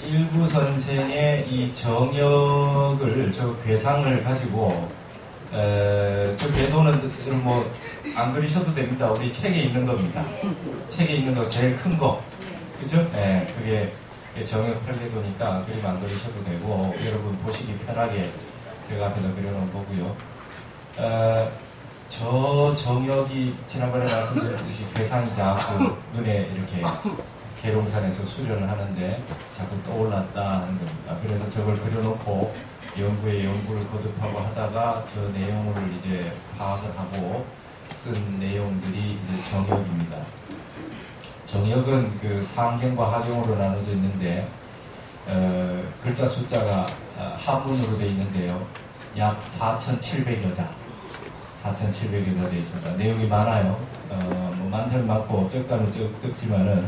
일부 선생의 이 정역을, 저 괴상을 가지고, 저 궤도는 뭐, 안 그리셔도 됩니다. 우리 책에 있는 겁니다. 책에 있는 거 제일 큰 거. 그죠? 예, 그게 정역 펼궤도니까 그림 안 그리셔도 되고, 여러분 보시기 편하게 제가 앞에다 그려놓은 거고요. 저 정역이 지난번에 말씀드렸듯이 괴상이 자꾸 눈에 이렇게 계룡산에서 수련을 하는데 자꾸 떠올랐다 하는 겁니다. 그래서 저걸 그려놓고 연구에 연구를 거듭하고 하다가 저 내용을 이제 파악을 하고 쓴 내용들이 이제 정역입니다. 정역은 그 상경과 하경으로 나눠져 있는데 글자 숫자가 한문으로 되어 있는데요. 약 4,700여 자. 4,700여 되어 있습니다. 내용이 많아요. 뭐 많지는 많고 적다는 적지만은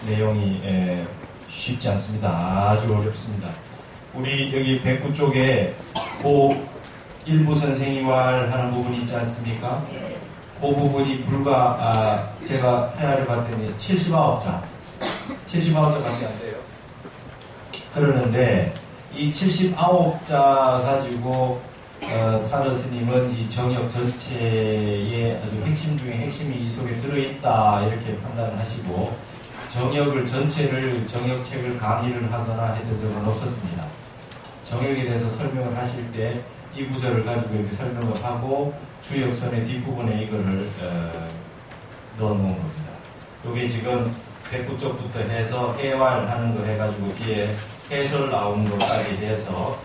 내용이 쉽지 않습니다. 아주 어렵습니다. 우리 여기 백구 쪽에 일부 선생이 말하는 부분이 있지 않습니까? 그 부분이 불과 제가 헤아려 봤더니 79자 79자밖에 안 돼요. 그러는데 이 79자 가지고 타르 스님은 이 정역 전체의 아주 핵심 중에 핵심이 이 속에 들어있다 이렇게 판단을 하시고 정역을 전체를 정역책을 강의를 하거나 했던 적은 없었습니다. 정역에 대해서 설명을 하실 때 이 구절을 가지고 이렇게 설명을 하고 주역선의 뒷부분에 이거를 넣어놓은 겁니다. 이게 지금 백구 쪽부터 해서 해활하는 거 해가지고 뒤에 해설 나온 것까지 해서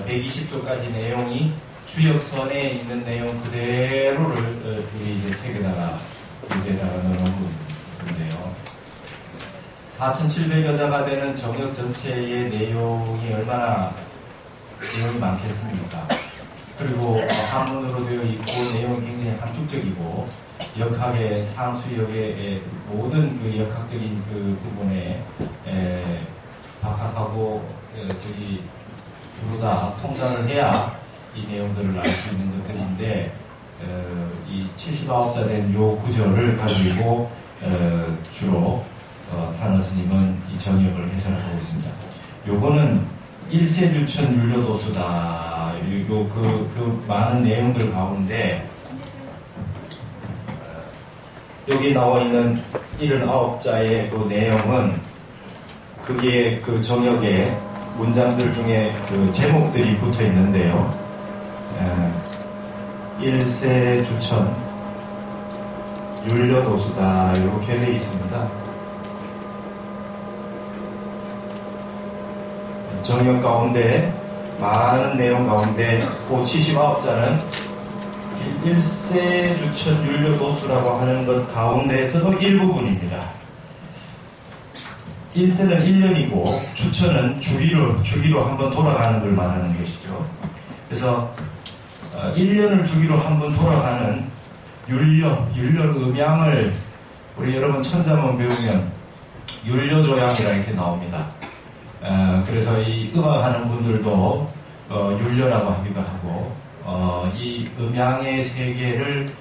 120쪽까지 내용이 주역선에 있는 내용 그대로를 우리 이제 책에다가 문제에다가 넣어놓은 건데요. 4,700여 자가 되는 정역 전체의 내용이 얼마나 내용이 많겠습니까? 그리고 한문으로 되어 있고 내용이 굉장히 함축적이고 역학의 상수역의 모든 그 역학적인 그 부분에 박학하고 저기 두루 다 통달을 해야 이 내용들을 알 수 있는 것들인데 이 79자 된 요 구절을 가지고 주로 타르 스님은 이 정역을 해설하고 있습니다. 요거는 일세주천 율료도수다. 그리고 그 많은 내용들 가운데 여기 나와 있는 79자의 그 내용은 그게 그 정역의 문장들 중에 그 제목들이 붙어 있는데요. 일세주천 율료도수다 이렇게 되어 있습니다. 정역 가운데 많은 내용 가운데 그 79자는 일세주천 율료도수라고 하는 것 가운데에서도 일부분입니다. 일세는 1년이고 주천은 주기로 한번 돌아가는 걸 말하는 것이죠. 그래서 1년을 주기로 한번 돌아가는 율료 음양을 우리 여러분 천자문 배우면 율료조양이라 이렇게 나옵니다. 그래서 이 음악하는 분들도 율료라고 하기도 하고 이 음양의 세계를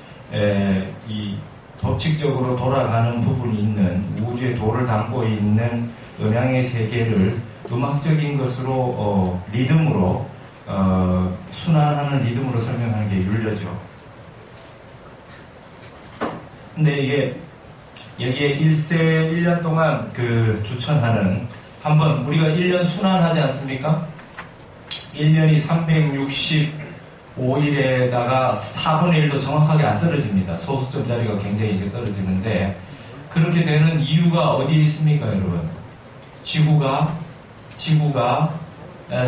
이 법칙적으로 돌아가는 부분이 있는 우주의 도를 담고 있는 음양의 세계를 음악적인 것으로 리듬으로 순환하는 리듬으로 설명하는 게 율료죠. 근데 이게 여기에 1년 동안 그 주천하는 한번 우리가 1년 순환하지 않습니까? 1년이 365일에다가 4분의 1도 정확하게 안 떨어집니다. 소수점짜리가 굉장히 이제 떨어지는데 그렇게 되는 이유가 어디에 있습니까, 여러분? 지구가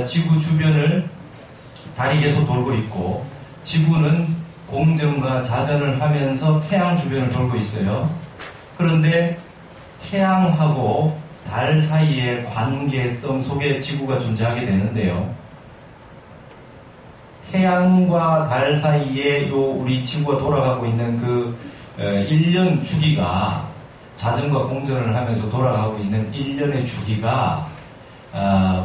지구 주변을 달이 계속 돌고 있고 지구는 공전과 자전을 하면서 태양 주변을 돌고 있어요. 그런데 태양하고 달 사이의 관계성 속에 지구가 존재하게 되는데요. 태양과 달 사이에 우리 지구가 돌아가고 있는 그 1년 주기가 자전과 공전을 하면서 돌아가고 있는 1년의 주기가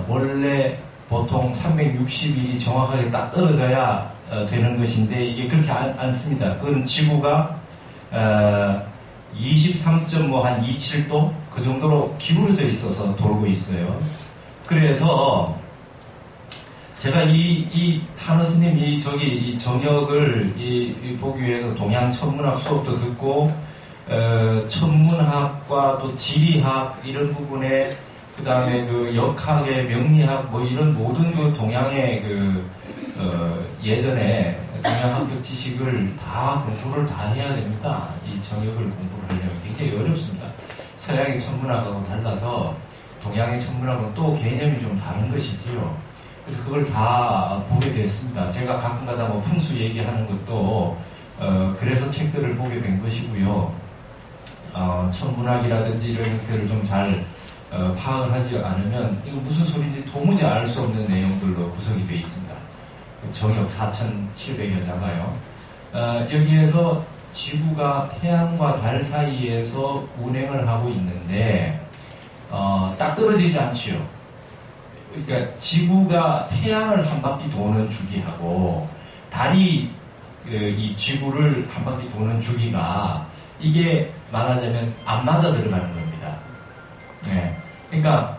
원래 보통 360일이 정확하게 딱 떨어져야 되는 것인데 이게 그렇게 않습니다. 그건 지구가 23.27도 그 정도로 기울어져 있어서 돌고 있어요. 그래서 제가 이 타너스님 이 정역을 보기 위해서 동양 천문학 수업도 듣고 천문학과 또 지리학 이런 부분에 그 다음에 그 역학의 명리학 뭐 이런 모든 그 동양의 예전에 동양학적 지식을 다 공부를 다 해야 됩니다. 이 정역을 공부를 하려면 굉장히 어렵습니다. 서양의 천문학하고 달라서 동양의 천문학은 또 개념이 좀 다른 것이지요. 그래서 그걸 다 보게 됐습니다. 제가 가끔가다 뭐 풍수 얘기하는 것도 그래서 책들을 보게 된 것이고요. 천문학이라든지 이런 형태를 좀 잘 파악을 하지 않으면 이거 무슨 소리인지 도무지 알 수 없는 내용들로 구성이 되어 있습니다. 정역 4,700여자가요. 여기에서 지구가 태양과 달 사이에서 운행을 하고 있는데 딱 떨어지지 않지요. 그러니까 지구가 태양을 한 바퀴 도는 주기하고 달이 이 지구를 한 바퀴 도는 주기가 이게 말하자면 안 맞아 들어가는 겁니다. 네. 그러니까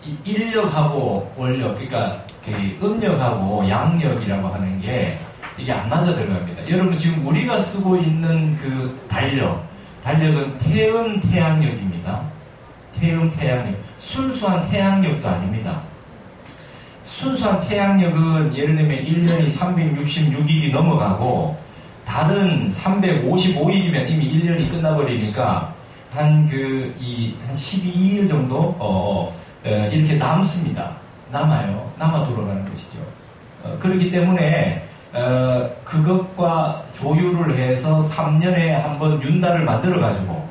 이 인력하고 원력, 그러니까 그 음력하고 양력이라고 하는 게 이게 안 맞아 들어갑니다. 여러분 지금 우리가 쓰고 있는 그 달력은 태음 태양력입니다. 태음 태양력. 순수한 태양력도 아닙니다. 순수한 태양력은 예를 들면 1년이 366일이 넘어가고 달은 355일이면 이미 1년이 끝나버리니까 한 12일 정도 이렇게 남습니다. 남아 돌아가는 것이죠. 그렇기 때문에 그것과 조율을 해서 3년에 한 번 윤달을 만들어 가지고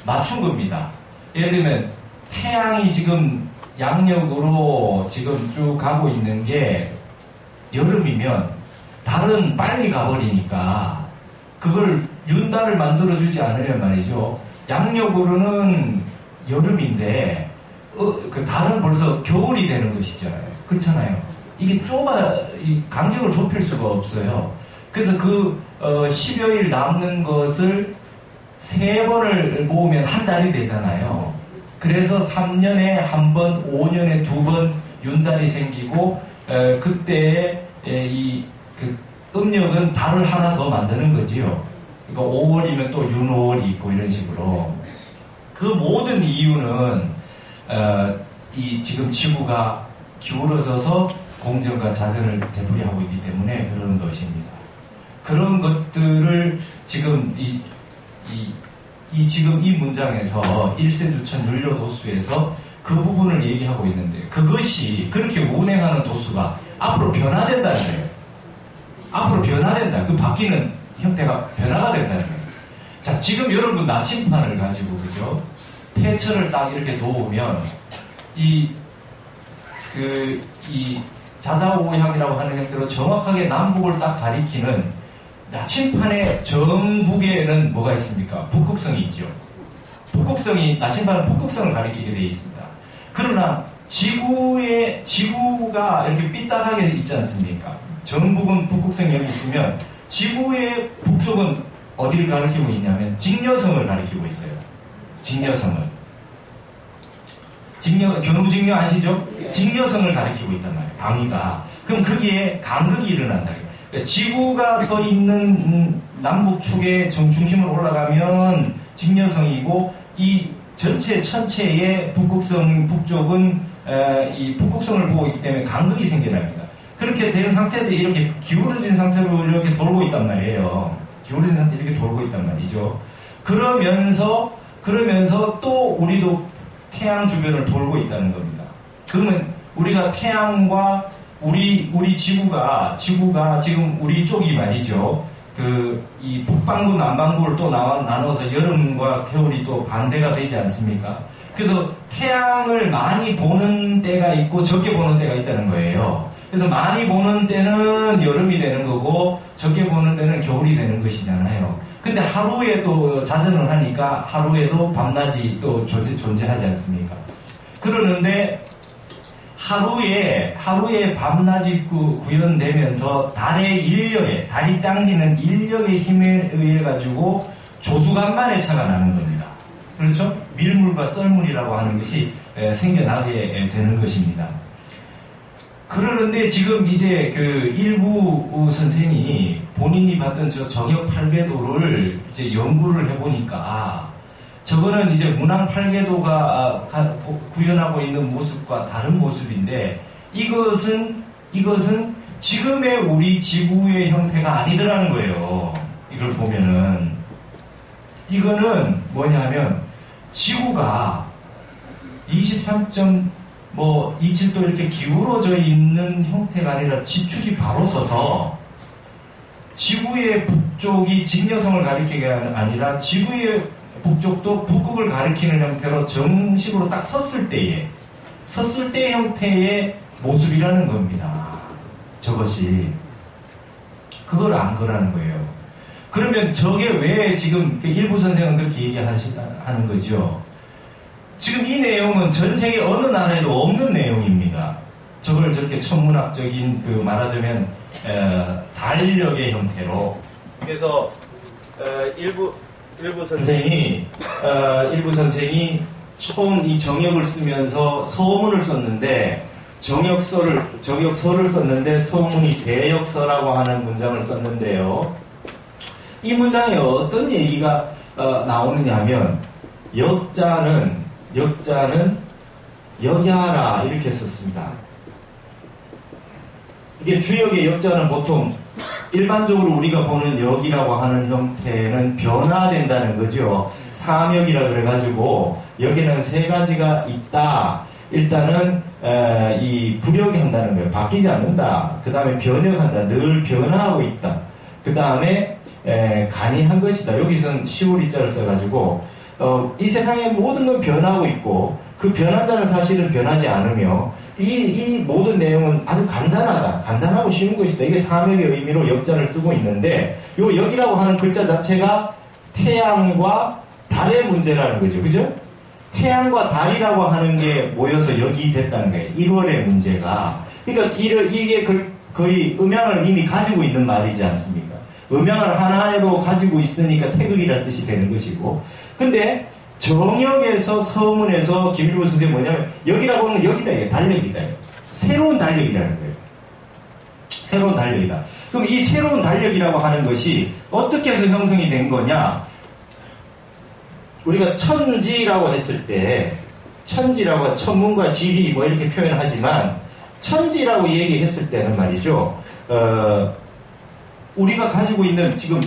맞춘 겁니다. 예를 들면 태양이 지금 양력으로 지금 쭉 가고 있는 게 여름이면 달은 빨리 가버리니까 그걸 윤달을 만들어주지 않으면 말이죠. 양력으로는 여름인데 그 달은 벌써 겨울이 되는 것이잖아요. 그렇잖아요. 이게 간격을 좁힐 수가 없어요. 그래서 10여일 남는 것을 3번을 모으면 한 달이 되잖아요. 그래서 3년에 한 번, 5년에 2번 윤달이 생기고 그때에 음력은 달을 하나 더 만드는 거지요. 그러니까 5월이면 또 윤5월이 있고 이런 식으로. 그 모든 이유는 이 지금 지구가 기울어져서 공전과 자전을 되풀이하고 있기 때문에 그런 것입니다. 그런 것들을 지금 지금 이 문장에서 1세주천 율료도수에서 그 부분을 얘기하고 있는데 그것이 그렇게 운행하는 도수가 앞으로 변화된다는 거예요. 앞으로 변화된다. 그 바뀌는 형태가 변화가 된다는 거예요. 자, 지금 여러분 나침판을 가지고 그죠? 태철을 딱 이렇게 놓으면 이 자자오향이라고 하는 형태로 정확하게 남북을 딱 가리키는 나침판의 정북에는 뭐가 있습니까? 북극성이 있죠. 나침판은 북극성을 가리키게 되어 있습니다. 그러나 지구가 이렇게 삐딱하게 있지 않습니까? 정북은 북극성이 여기 있으면 지구의 북쪽은 어디를 가리키고 있냐면 직녀성을 가리키고 있어요. 견우직녀 아시죠? 직녀성을 가리키고 있단 말이에요. 방위가. 그럼 거기에 간극이 일어난다. 그러니까 지구가 서 있는 남북축의 중심으로 올라가면 직녀성이고 이 전체 천체의 북쪽은 이 북극성을 보고 있기 때문에 간극이 생겨납니다. 그렇게 된 상태에서 이렇게 기울어진 상태로 이렇게 돌고 있단 말이에요. 기울어진 상태로 이렇게 돌고 있단 말이죠. 그러면서 또 우리도 태양 주변을 돌고 있다는 겁니다. 그러면 우리가 태양과 우리 지구가 지금 우리 쪽이 말이죠. 이 북반구 남반구를 또 나눠서 여름과 겨울이 또 반대가 되지 않습니까? 그래서 태양을 많이 보는 때가 있고 적게 보는 때가 있다는 거예요. 그래서 많이 보는 때는 여름이 되는 거고 적게 보는 때는 겨울이 되는 것이잖아요. 근데 하루에 또 자전을 하니까 하루에도 밤낮이 또 존재하지 않습니까? 그러는데 하루에 밤낮이 구현되면서 달이 당기는 인력의 힘에 의해 가지고 조수간만의 차가 나는 겁니다. 그렇죠? 밀물과 썰물이라고 하는 것이 생겨나게 되는 것입니다. 그러는데 지금 이제 그 일부 선생이 본인이 봤던 저 정역 팔궤도를 이제 연구를 해보니까 저거는 이제 문항 팔궤도가 구현하고 있는 모습과 다른 모습인데 이것은 지금의 우리 지구의 형태가 아니더라는 거예요. 이걸 보면은 이거는 뭐냐면 지구가 23.27도 이렇게 기울어져 있는 형태가 아니라 지축이 바로 서서 지구의 북쪽이 직녀성을 가리키는 게 아니라 지구의 북쪽도 북극을 가리키는 형태로 정식으로 딱 섰을 때의 형태의 모습이라는 겁니다. 저것이 그걸 안 거라는 거예요. 그러면 저게 왜 지금 일부 선생은 그렇게 얘기하는 거죠. 지금 이 내용은 전 세계 어느 나라에도 없는 내용입니다. 저걸 저렇게 천문학적인 말하자면 달력의 형태로. 그래서 일부 선생이 처음 이 정역을 쓰면서 서문을 썼는데 정역서를 썼는데 서문이 대역서라고 하는 문장을 썼는데요. 이 문장에 어떤 얘기가 나오느냐 하면 역자는 역야라 이렇게 썼습니다. 이게 주역의 역자는 보통 일반적으로 우리가 보는 역이라고 하는 형태는 변화된다는 거죠. 삼역이라 그래가지고 여기는 세 가지가 있다. 일단은 이 불역이 한다는 거예요. 바뀌지 않는다. 그 다음에 변역한다. 늘 변화하고 있다. 그 다음에 간이한 것이다. 여기서는 시오리자를 써가지고 이 세상의 모든 건 변하고 있고 그 변한다는 사실은 변하지 않으며 이 모든 내용은 아주 간단하고 쉬운 것이다. 이게 삼역의 의미로 역자를 쓰고 있는데 요 역이라고 하는 글자 자체가 태양과 달의 문제라는 거죠. 그죠? 태양과 달이라고 하는 게 모여서 역이 됐다는 거예요. 1월의 문제가. 그러니까 이게 거의 음양을 이미 가지고 있는 말이지 않습니까? 음양을 하나로 가지고 있으니까 태극이라는 뜻이 되는 것이고. 근데 정역에서 서문에서 김일부 선생이 뭐냐면 역이라고 하는 건 역이다. 이게 달력이다. 새로운 달력이라는 거예요. 새로운 달력이다. 그럼 이 새로운 달력이라고 하는 것이 어떻게 해서 형성이 된 거냐? 우리가 천지라고 했을 때 천지라고 천문과 지리 뭐 이렇게 표현하지만 천지라고 얘기했을 때는 말이죠. 우리가 가지고 있는 지금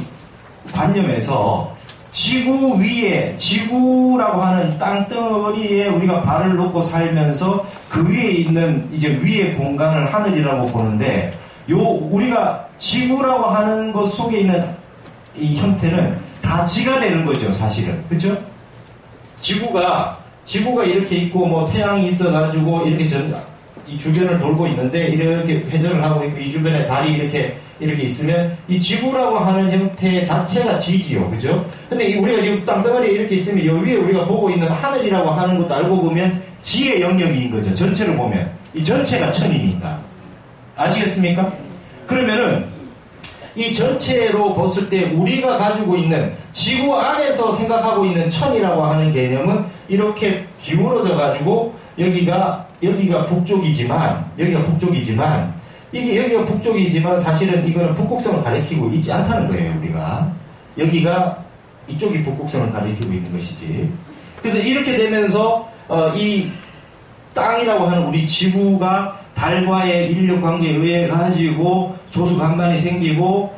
관념에서 지구 위에 지구라고 하는 땅덩어리에 우리가 발을 놓고 살면서 그 위에 있는 이제 위의 공간을 하늘이라고 보는데 우리가 지구라고 하는 것 속에 있는 이 형태는 다 지가 되는 거죠, 사실은. 그죠? 지구가 이렇게 있고, 뭐, 태양이 있어가지고, 이렇게 이 주변을 돌고 있는데, 이렇게 회전을 하고 있고, 이 주변에 달이 이렇게 있으면, 이 지구라고 하는 형태 자체가 지지요. 그죠? 근데 우리가 지금 땅덩어리에 이렇게 있으면, 여기 위에 우리가 보고 있는 하늘이라고 하는 것도 알고 보면, 지의 영역인 거죠. 전체를 보면. 이 전체가 천이니까. 아시겠습니까? 그러면은, 이 전체로 봤을 때 우리가 가지고 있는 지구 안에서 생각하고 있는 천이라고 하는 개념은 이렇게 기울어져 가지고 여기가 북쪽이지만 여기가 북쪽이지만 사실은 이거는 북극성을 가리키고 있지 않다는 거예요. 우리가 여기가 이쪽이 북극성을 가리키고 있는 것이지. 그래서 이렇게 되면서 이 땅이라고 하는 우리 지구가 달과의 인력 관계에 의해 가지고 조수 간만이 생기고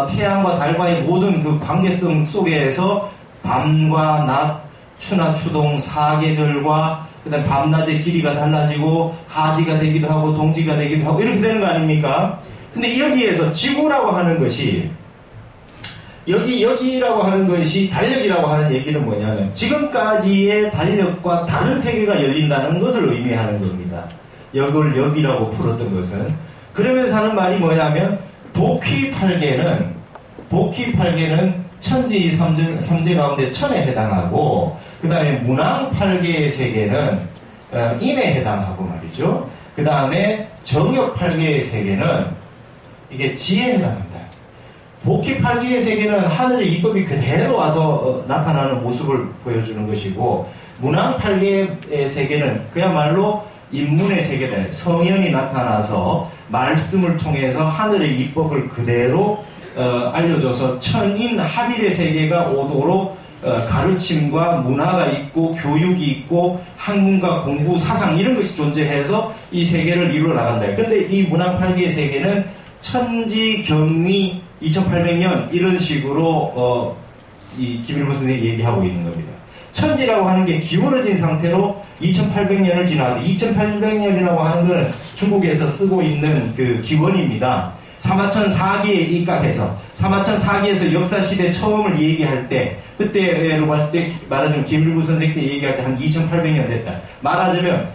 태양과 달과의 모든 그 관계성 속에서 밤과 낮, 추나 추동, 사계절과 그다음 밤낮의 길이가 달라지고 하지가 되기도 하고 동지가 되기도 하고 이렇게 되는 거 아닙니까? 근데 여기에서 지구라고 하는 것이 여기라고 하는 것이 달력이라고 하는 얘기는 뭐냐면 지금까지의 달력과 다른 세계가 열린다는 것을 의미하는 겁니다. 역이라고 풀었던 것은. 그러면서 하는 말이 뭐냐면 복휘팔계는 천지 삼재 가운데 천에 해당하고 그 다음에 문항팔계의 세계는 인에 해당하고 말이죠. 그 다음에 정역팔계의 세계는 이게 지에 해당합니다. 복휘팔계의 세계는 하늘의 이법이 그대로 와서 나타나는 모습을 보여주는 것이고 문왕팔계의 세계는 그야말로 인문의 세계다. 성현이 나타나서 말씀을 통해서 하늘의 이법을 그대로 알려줘서 천인합일의 세계가 오도록 가르침과 문화가 있고 교육이 있고 학문과 공부, 사상 이런 것이 존재해서 이 세계를 이루어 나간다. 근데 이 문왕팔계의 세계는 천지경미 2800년 이런 식으로 이 김일본 선생님이 얘기하고 있는 겁니다. 천지라고 하는 게 기울어진 상태로 2800년을 지나는데 2800년이라고 하는 건 중국에서 쓰고 있는 그 기원입니다. 사마천사기에 입각해서 사마천사기에서 역사시대 처음을 얘기할 때 그때로 봤을 때 말하자면 김일부 선생 때 얘기할 때 한 2800년 됐다. 말하자면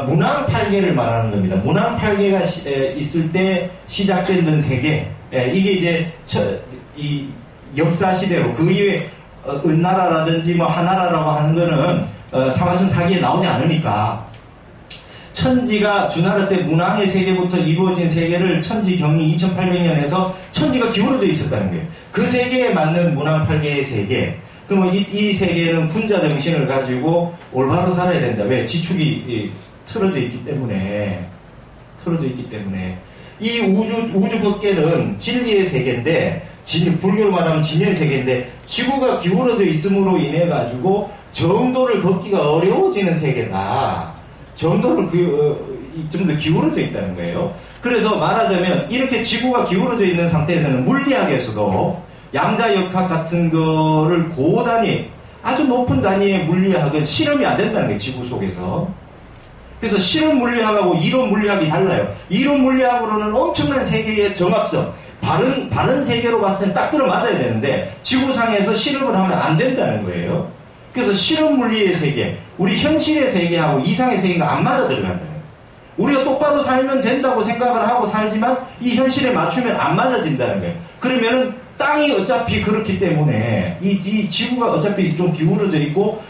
문왕팔계를 말하는 겁니다. 문왕팔계가 있을 때 시작된 세계 이게 이제 이 역사시대로 그 이후에 은나라라든지 뭐 하나라라고 하는 거는 사마천사기에 나오지 않으니까 천지가 주나라 때 문왕의 세계부터 이루어진 세계를 천지경이 2800년에서 천지가 기울어져 있었다는 거예요. 그 세계에 맞는 문왕팔계의 세계. 그러면 이 세계는 군자 정신을 가지고 올바로 살아야 된다. 왜? 지축이 틀어져 있기 때문에. 이 우주 법계는 진리의 세계인데, 불교로 말하면 진리의 세계인데, 지구가 기울어져 있음으로 인해 가지고 정도를 걷기가 어려워지는 세계다. 정도를 좀 더 기울어져 있다는 거예요. 그래서 말하자면 이렇게 지구가 기울어져 있는 상태에서는 물리학에서도 양자역학 같은 거를 고단위, 아주 높은 단위의 물리학은 실험이 안 된다는 거예요. 지구 속에서. 그래서 실험 물리학하고 이론 물리학이 달라요. 이론 물리학으로는 엄청난 세계의 정합성, 바른 세계로 봤을 때는 딱 들어맞아야 되는데 지구상에서 실험을 하면 안 된다는 거예요. 그래서 실험 물리의 세계, 우리 현실의 세계하고 이상의 세계가 안 맞아 들어간다는 거예요. 우리가 똑바로 살면 된다고 생각을 하고 살지만 이 현실에 맞추면 안 맞아진다는 거예요. 그러면은 땅이 어차피 그렇기 때문에 이 지구가 어차피 좀 기울어져 있고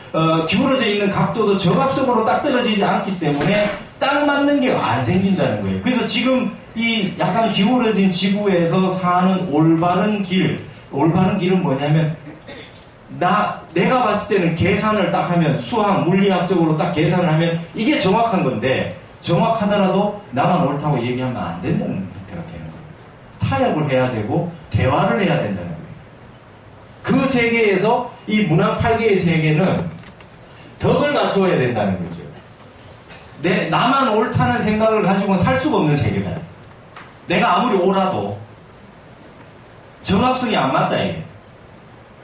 기울어져 있는 각도도 정합성으로 딱 떨어지지 않기 때문에 딱 맞는 게 안 생긴다는 거예요. 그래서 지금 이 약간 기울어진 지구에서 사는 올바른 길은 뭐냐면 내가 봤을 때는 계산을 딱 하면 수학, 물리학적으로 딱 계산을 하면 이게 정확한 건데 정확하더라도 나만 옳다고 얘기하면 안 된다는 형태가 되는 거예요. 타협을 해야 되고 대화를 해야 된다는 거예요. 그 세계에서 이 문왕팔계의 세계는 덕을 갖추어야 된다는 거죠. 나만 옳다는 생각을 가지고는 살 수가 없는 세계다. 내가 아무리 옳아도 정합성이 안 맞다 이게.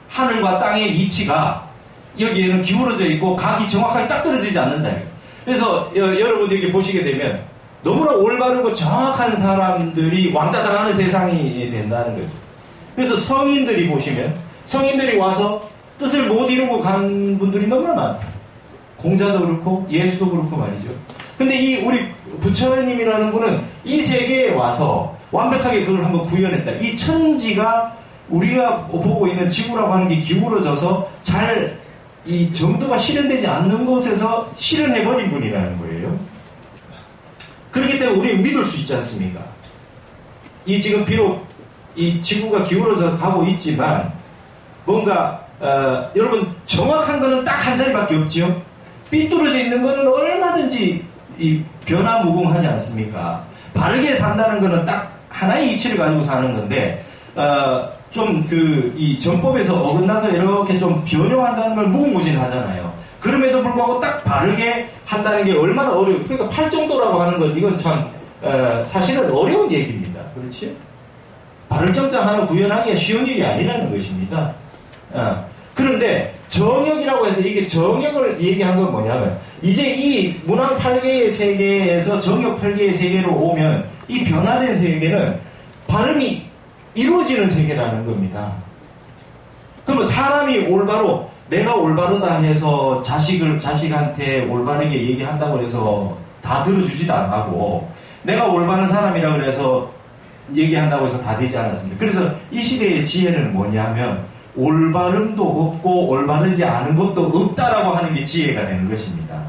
하늘과 땅의 이치가 여기에는 기울어져 있고 각이 정확하게 딱 떨어지지 않는다. 그래서 여러분들이 이렇게 보시게 되면 너무나 올바르고 정확한 사람들이 왕따당하는 세상이 된다는 거죠. 그래서 성인들이 보시면 성인들이 와서 뜻을 못 이루고 간 분들이 너무나 많다. 공자도 그렇고 예수도 그렇고 말이죠. 근데 이 우리 부처님이라는 분은 이 세계에 와서 완벽하게 그걸 한번 구현했다. 이 천지가 우리가 보고 있는 지구라고 하는 게 기울어져서 잘 이 정도가 실현되지 않는 곳에서 실현해버린 분이라는 거예요. 그렇기 때문에 우리는 믿을 수 있지 않습니까? 이 지금 비록 이 지구가 기울어져 가고 있지만 뭔가 여러분 정확한 거는 딱 한 자리밖에 없지요. 삐뚤어져 있는 거는 얼마든지 이 변화무궁하지 않습니까? 바르게 산다는 거는 딱 하나의 이치를 가지고 사는 건데 좀 이 전법에서 어긋나서 이렇게 좀 변형한다는 건 무궁무진하잖아요. 그럼에도 불구하고 딱 바르게 한다는 게 얼마나 어려워요. 그러니까 팔정도라고 하는 건 이건 참 사실은 어려운 얘기입니다. 그렇지? 바를 정자 하나 구현하기가 쉬운 일이 아니라는 것입니다. 그런데 정역이라고 해서 이게 정역을 얘기한 건 뭐냐면 이제 이 문왕팔계의 세계에서 정역팔계의 세계로 오면 이 변화된 세계는 발음이 이루어지는 세계라는 겁니다. 그러면 사람이 올바로 내가 올바르다 해서 자식한테 올바르게 얘기한다고 해서 다 들어주지도 않고 내가 올바른 사람이라고 해서 얘기한다고 해서 다 되지 않았습니다. 그래서 이 시대의 지혜는 뭐냐면 올바름도 없고 올바르지 않은 것도 없다라고 하는 게 지혜가 되는 것입니다.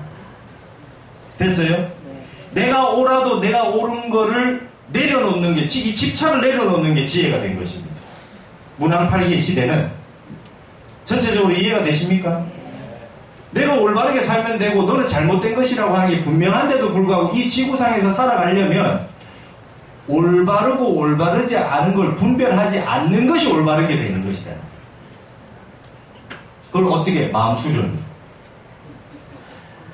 됐어요? 네. 내가 옳아도 내가 옳은 거를 내려놓는 게, 이 집착을 내려놓는 게 지혜가 된 것입니다. 문왕팔계 시대는 전체적으로 이해가 되십니까? 내가 올바르게 살면 되고 너는 잘못된 것이라고 하는 게 분명한데도 불구하고 이 지구상에서 살아가려면 올바르고 올바르지 않은 걸 분별하지 않는 것이 올바르게 되는 것이다. 그걸 어떻게? 마음 수련.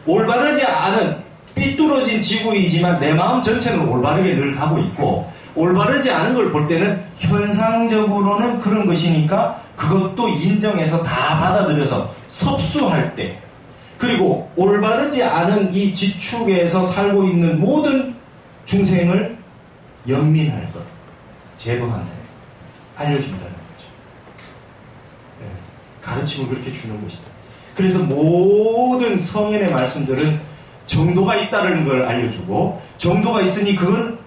올바르지 않은 삐뚤어진 지구이지만 내 마음 전체는 올바르게 늘 가고 있고, 올바르지 않은 걸 볼 때는 현상적으로는 그런 것이니까 그것도 인정해서 다 받아들여서 섭수할 때, 그리고 올바르지 않은 이 지축에서 살고 있는 모든 중생을 연민할 것, 제도한다, 알려준다는 거죠. 네, 가르침을 그렇게 주는 것이다. 그래서 모든 성인의 말씀들은 정도가 있다는 걸 알려주고, 정도가 있으니 그건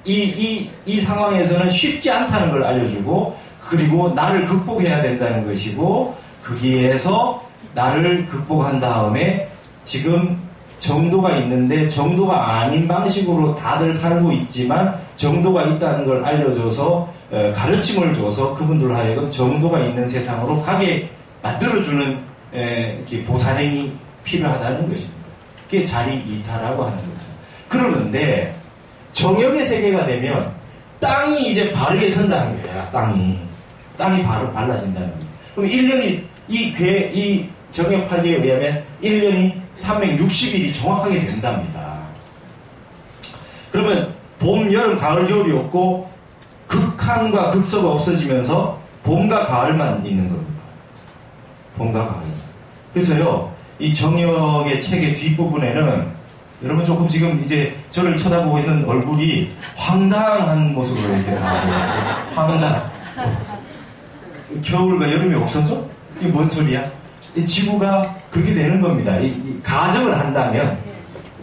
이 상황에서는 쉽지 않다는 걸 알려주고, 그리고 나를 극복해야 된다는 것이고, 거기에서 나를 극복한 다음에 지금 정도가 있는데 정도가 아닌 방식으로 다들 살고 있지만 정도가 있다는 걸 알려줘서 가르침을 줘서 그분들 하여금 정도가 있는 세상으로 가게 만들어주는 보살행이 필요하다는 것입니다. 그게 자리이타라고 하는 거죠. 그러는데 정역의 세계가 되면 땅이 이제 바르게 선다는 거야. 땅이 바로 발라진다는 거예요. 그럼 1년이 이 정역 8기에 의하면 1년이 360일이 정확하게 된답니다. 그러면 봄, 여름, 가을, 겨울이 없고 극한과 극소가 없어지면서 봄과 가을만 있는 겁니다. 봄과 가을. 그래서요, 이 정역의 책의 뒷부분에는 여러분 조금 지금 이제 저를 쳐다보고 있는 얼굴이 황당한 모습으로 이렇게 나와요. 황당. 겨울과 여름이 없어져? 이게 뭔 소리야? 이 지구가 그렇게 되는 겁니다. 이 가정을 한다면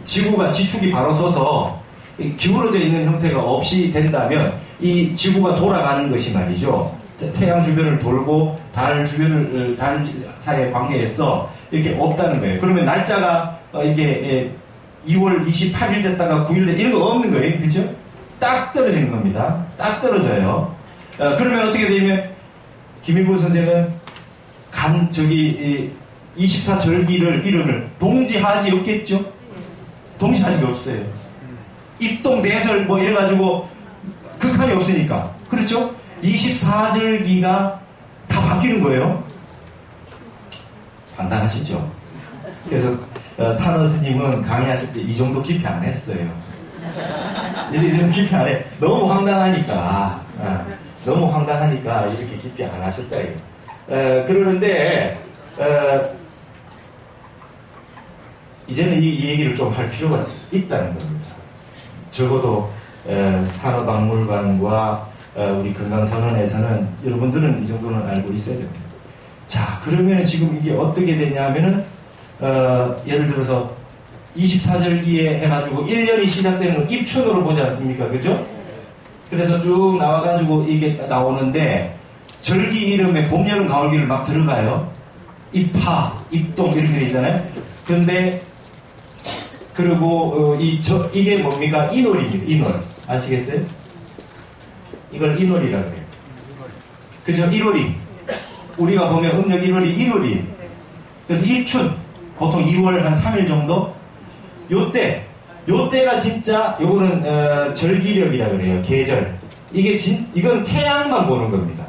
지구가 지축이 바로 서서 기울어져 있는 형태가 없이 된다면 이 지구가 돌아가는 것이 말이죠. 태양 주변을 돌고 달 주변을 달 사이의 관계에서 이렇게 없다는 거예요. 그러면 날짜가 이게 2월 28일 됐다가 9일 됐다 이런 거 없는 거예요. 그죠? 딱 떨어지는 겁니다. 딱 떨어져요. 그러면 어떻게 되면 김일보 선생은 24절기를 이름을 동지하지 없겠죠? 동지하지가 없어요. 입동대설 뭐 이래가지고 극한이 없으니까. 그렇죠? 24절기가 다 바뀌는 거예요. 판단하시죠? 그래서 타너 스님은 강의하실 때 이 정도 깊이 안 했어요. 이 정도 깊이 안 해. 너무 황당하니까. 너무 황당하니까 이렇게 깊이 안 하셨다. 그러는데 이제는 이 얘기를 좀 할 필요가 있다는 겁니다. 적어도 산업박물관과 우리 건강선언에서는 여러분들은 이 정도는 알고 있어야 됩니다. 자, 그러면 지금 이게 어떻게 되냐 하면은 예를 들어서 24절기에 해가지고 1년이 시작되는 건 입춘으로 보지 않습니까? 그죠? 그래서 쭉 나와가지고 이게 나오는데 절기 이름에 봄, 여름, 가을기를 막 들어가요. 입하, 입동 이렇게 돼 있잖아요. 근데 그리고 이게 뭡니까? 인월입니다. 인월. 아시겠어요? 이걸 인월이라고 해요. 그죠? 1월이. 우리가 보면 음력 1월이 1월이. 그래서 입춘. 보통 2월 한 3일 정도? 요때가 진짜, 요거는, 절기력이라 그래요. 계절. 이건 태양만 보는 겁니다.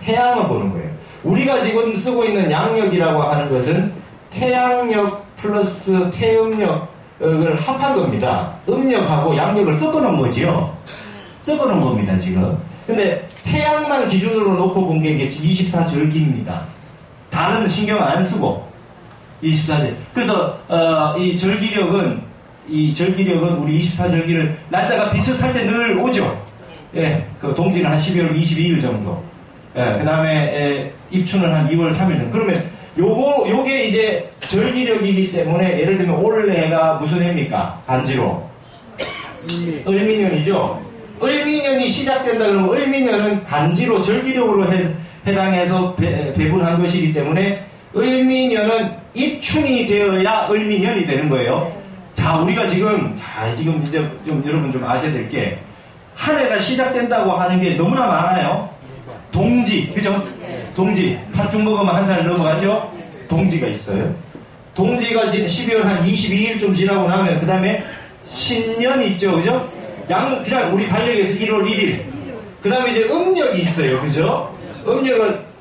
태양만 보는 거예요. 우리가 지금 쓰고 있는 양력이라고 하는 것은 태양력 플러스 태음력을 합한 겁니다. 음력하고 양력을 섞어놓은 거지요. 섞어놓은 겁니다, 지금. 근데 태양만 기준으로 놓고 본 게 이게 24절기입니다. 다른 신경 안 쓰고 24절. 그래서 이 절기력은 우리 24절기를 날짜가 비슷할 때 늘 오죠. 예, 그 동지는 한 12월 22일 정도. 예, 그 다음에 입춘은 한 2월 3일 정도. 그러면 요게 이제 절기력이기 때문에 예를 들면 올해가 무슨 해입니까? 간지로. 을미년이죠. 을미년이 시작된다 그러면 을미년은 간지로 절기력으로 해당해서 배분한 것이기 때문에 을미년은 입춘이 되어야 을미년이 되는 거예요. 자, 우리가 지금 이제 좀 여러분 좀 아셔야 될 게 한 해가 시작된다고 하는 게 너무나 많아요. 동지, 그죠? 동지. 팥죽 먹으면 한 살 넘어가죠? 동지가 있어요. 동지가 12월 한 22일쯤 지나고 나면 그 다음에 신년이 있죠, 그죠? 그냥 우리 달력에서 1월 1일. 그 다음에 이제 음력이 있어요, 그죠? 음력은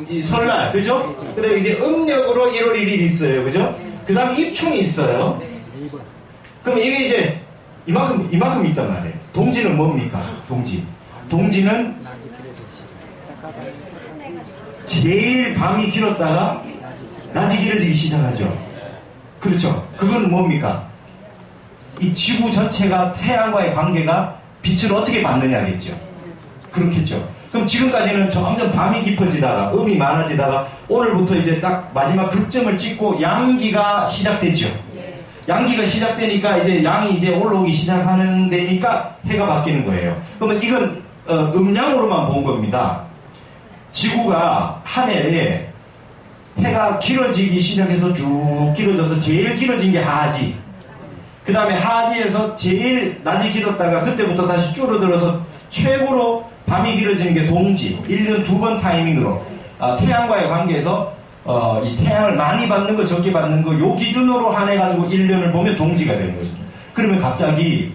이 설날, 그죠? 그 다음에 이제 음력으로 1월 1일 있어요, 그죠? 그 다음에 입춘이 있어요. 그럼 이게 이제 이만큼 있단 말이에요. 동지는 뭡니까? 동지는 제일 밤이 길었다가 낮이 길어지기 시작하죠. 그렇죠. 그건 뭡니까? 이 지구 전체가 태양과의 관계가 빛을 어떻게 받느냐겠죠. 그렇겠죠. 그럼 지금까지는 점점 밤이 깊어지다가 음이 많아지다가 오늘부터 이제 딱 마지막 극점을 찍고 양기가 시작됐죠. 양기가 시작되니까 이제 양이 이제 올라오기 시작하는 데니까 해가 바뀌는 거예요. 그러면 이건 음양으로만 본 겁니다. 지구가 한 해에 해가 길어지기 시작해서 쭉 길어져서 제일 길어진 게 하지. 그 다음에 하지에서 제일 낮이 길었다가 그때부터 다시 줄어들어서 최고로 밤이 길어지는 게 동지. 1년 2번 타이밍으로 태양과의 관계에서 이 태양을 많이 받는 거 적게 받는 거 요 기준으로 한해가지고 1년을 보면 동지가 되는 거죠. 그러면 갑자기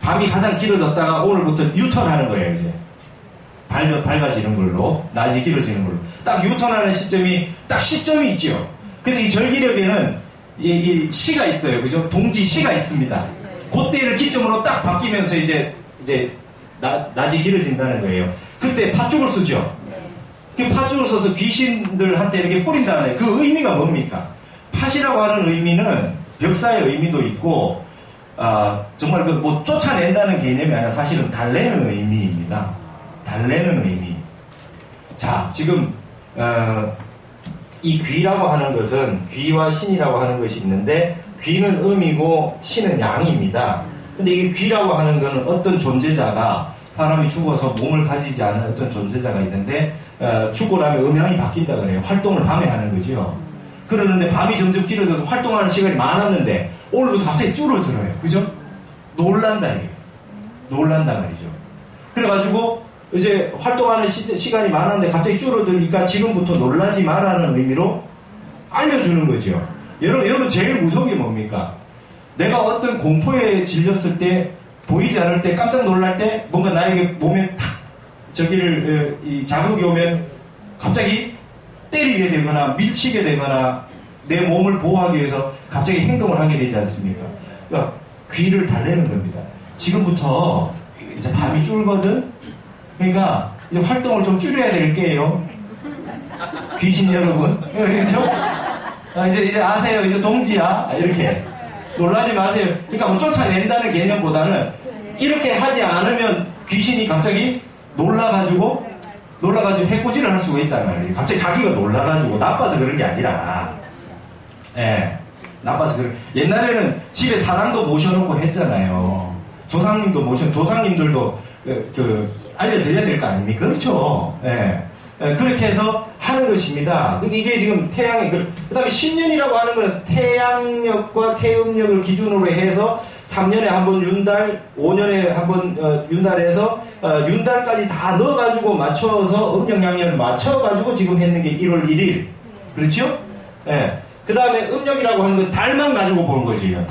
밤이 가장 길어졌다가 오늘부터 유턴하는 거예요. 이제 밝아지는 걸로 낮이 길어지는 걸로 딱 유턴하는 시점이 있죠. 근데 이 절기력에는 이 시가 있어요, 그죠? 동지 시가 있습니다. 그때를 기점으로 딱 바뀌면서 이제 낮이 길어진다는 거예요. 그때 팥죽을 쓰죠. 그 팥죽을 써서 귀신들한테 이렇게 뿌린다는 그 의미가 뭡니까? 팥이라고 하는 의미는 벽사의 의미도 있고 정말 뭐 쫓아낸다는 개념이 아니라 사실은 달래는 의미입니다. 달래는 의미. 자, 지금 이 귀라고 하는 것은 귀와 신이라고 하는 것이 있는데 귀는 음이고 신은 양입니다. 근데 이게 귀라고 하는 것은 어떤 존재자가 사람이 죽어서 몸을 가지지 않은 어떤 존재자가 있는데 죽고 나면 음양이 바뀐다 그래요. 활동을 밤에 하는 거죠. 그러는데 밤이 점점 길어져서 활동하는 시간이 많았는데 오늘부터 갑자기 줄어들어요. 그죠? 놀란다 이게. 놀란다 말이죠. 그래가지고 이제 활동하는 시간이 많았는데 갑자기 줄어드니까 지금부터 놀라지 마라는 의미로 알려주는 거죠. 여러분 제일 무서운 게 뭡니까? 내가 어떤 공포에 질렸을 때 보이지 않을 때 깜짝 놀랄 때 뭔가 나에게 몸에 탁 이 자극이 오면 갑자기 때리게 되거나 밀치게 되거나 내 몸을 보호하기 위해서 갑자기 행동을 하게 되지 않습니까? 그러니까 귀를 달래는 겁니다. 지금부터 이제 밤이 줄거든. 그러니까 이제 활동을 좀 줄여야 될 게요. 귀신 여러분, 그렇죠? 이제 아세요. 이제 동지야. 이렇게 놀라지 마세요. 그러니까 뭐 쫓아낸다는 개념보다는 이렇게 하지 않으면 귀신이 갑자기 놀라가지고 해코지를 할 수가 있단 말이에요. 갑자기 자기가 놀라가지고 나빠서 그런 게 아니라, 나빠서 옛날에는 집에 사람도 모셔놓고 했잖아요. 조상님들도 알려드려야 될 거 아닙니까? 그렇죠. 그렇게 해서 하는 것입니다. 이게 지금 태양의 그 다음에 신년이라고 하는 건 태양력과 태음력을 기준으로 해서 3년에 한 번 윤달, 5년에 한 번 윤달에서 윤달까지 다 넣어가지고 맞춰서 음력양력을 맞춰가지고 지금 했는 게 1월 1일. 그렇죠? 그 다음에 음력이라고 하는 건 달만 가지고 보는 거죠.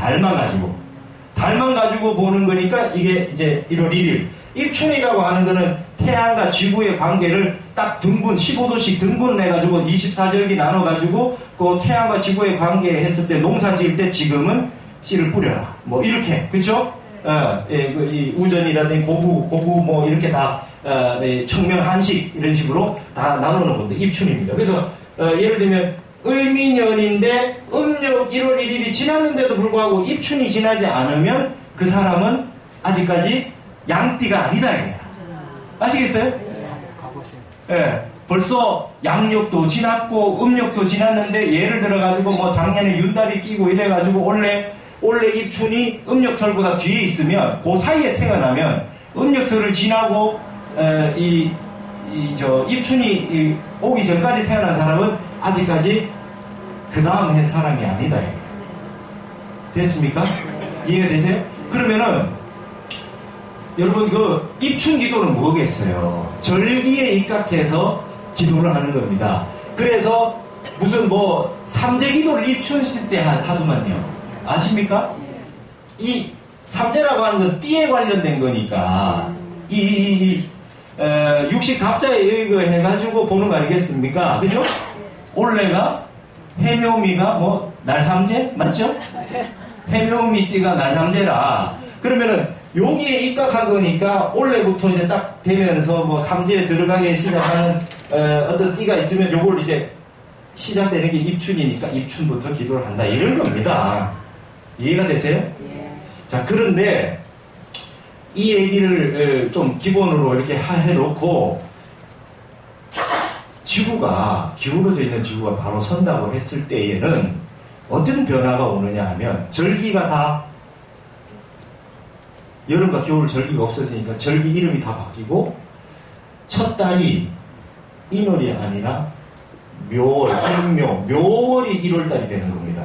달만 가지고 보는 거니까 이게 이제 1월 1일. 입춘이라고 하는 거는 태양과 지구의 관계를 딱 15도씩 등분해가지고 24절기 나눠가지고 그 태양과 지구의 관계 했을 때 농사 지을 때 지금은 씨를 뿌려라. 뭐 이렇게. 그쵸? 이 우전이라든지 고구 뭐 이렇게 다 청명 한식 이런 식으로 다 나누는 건데 입춘입니다. 그래서 예를 들면 을미년인데 음력 1월 1일이 지났는데도 불구하고 입춘이 지나지 않으면 그 사람은 아직까지 양띠가 아니다. 아시겠어요? 벌써 양력도 지났고 음력도 지났는데 예를 들어가지고 뭐 작년에 윤달이 끼고 이래가지고 원래 입춘이 음력설보다 뒤에 있으면 그 사이에 태어나면 음력설을 지나고 입춘이 오기 전까지 태어난 사람은 아직까지 그 다음 해 사람이 아니다. 됐습니까? 이해되세요? 그러면은 여러분 그 입춘 기도는 뭐겠어요? 절기에 입각해서 기도를 하는 겁니다. 그래서 무슨 뭐 삼재기도를 입춘실 때 하더만요. 아십니까? 이 삼재라고 하는 건 띠에 관련된 거니까 육식 갑자에 이거 해가지고 보는 거 아니겠습니까? 그죠? 올해가 해묘미가 뭐 날삼재 맞죠? 해묘미띠가 날삼재라. 그러면은 여기에 입각한 거니까 올해부터 이제 딱 되면서 뭐 삼재에 들어가기 시작하는 어떤 띠가 있으면 요걸 이제 시작되는 게 입춘이니까 입춘부터 기도를 한다 이런 겁니다. 이해가 되세요? 예. 자, 그런데 이 얘기를 좀 기본으로 이렇게 해놓고 지구가 기울어져 있는 지구가 바로 선다고 했을 때에는 어떤 변화가 오느냐 하면 절기가 다 여름과 겨울 절기가 없어지니까 절기 이름이 다 바뀌고 첫 달이 인월이 아니라 묘월, 묘월이 1월달이 되는 겁니다.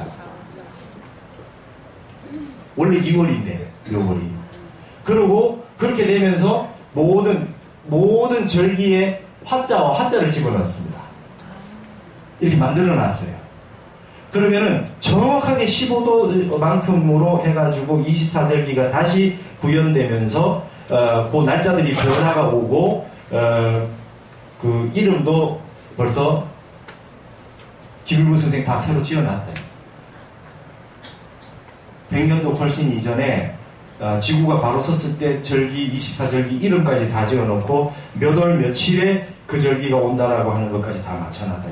원래 2월인데 묘월이. 그리고 그렇게 되면서 모든 절기에 화자와 화자를 집어넣습니다. 이렇게 만들어놨어요. 그러면은 정확하게 15도만큼으로 해가지고 24절기가 다시 구현되면서 그 날짜들이 변화가 오고 그 이름도 벌써 김일구 선생 다 새로 지어놨다. 100년도 훨씬 이전에 지구가 바로 섰을 때 절기 24절기 이름까지 다 지어놓고 몇 월 며칠에 그 절기가 온다라고 하는 것까지 다 맞춰놨다.